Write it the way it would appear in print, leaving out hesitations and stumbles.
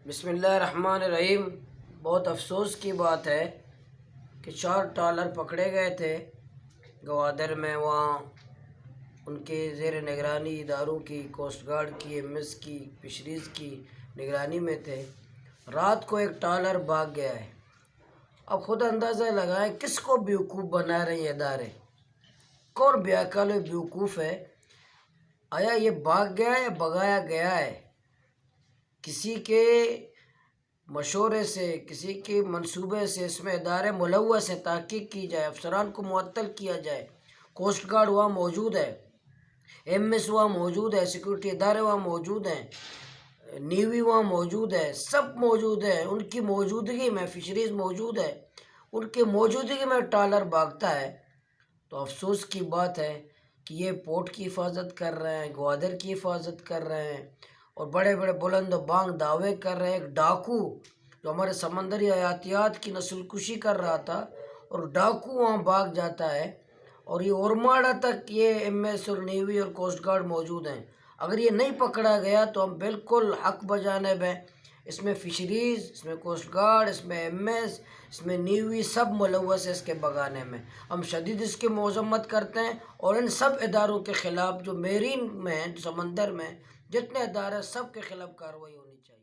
بسم اللہ الرحمن الرحیم۔ بہت افسوس کی بات ہے کہ 4 ٹرالر پکڑے گئے تھے گوادر میں، وہاں ان کے زیر نگرانی اداروں کی، کوسٹ گارڈ کی، ایم ایس کی، فشریز کی نگرانی میں تھے۔ رات کو ایک ٹرالر بھاگ گیا ہے۔ اب خود اندازہ لگائیں کس کو بیوقوف بنا رہے ہیں ادارے، کون بیعقل و بیوقوف ہے؟ آیا یہ بھاگ گیا ہے یا بھگایا گیا ہے؟ کسی کے مشورے سے، کسی کے منصوبے سے اس میں ادارے ملوث ہیں، تحقیق کی جائے، افسران کو معطل کیا جائے۔ کوسٹ گارڈ وہاں موجود ہے، ایم ایس وہاں موجود ہے، سیکورٹی ادارے وہاں موجود ہیں، نیوی وہاں موجود ہے، سب موجود ہیں۔ ان کی موجودگی میں فشریز موجود ہے، ان کی موجودگی میں ٹرالر بھاگتا ہے تو افسوس کی بات ہے کہ یہ پورٹ کی حفاظت کر رہے ہیں، گوادر کی حفاظت کر رہے ہیں اور بڑے بڑے بلند و بانگ دعوے کر رہے ہیں۔ ایک ڈاکو جو ہمارے سمندری حیاتیات کی نسل کشی کر رہا تھا اور ڈاکو وہاں بھاگ جاتا ہے، اور یہ اورماڑا تک یہ ایم ایس اور نیوی اور کوسٹ گارڈ موجود ہیں۔ اگر یہ نہیں پکڑا گیا تو ہم بالکل حق بجانب ہیں۔ اس میں فشریز، اس میں کوسٹ گارڈ، اس میں ایم ایس، اس میں نیوی، سب ملوث ہے اس کے بگانے میں۔ ہم شدید اس کی مذمت کرتے ہیں اور ان سب اداروں کے خلاف جو میرین میں ہیں، سمندر میں جتنے ادارے، سب کے خلاف کارروائی ہونی چاہیے۔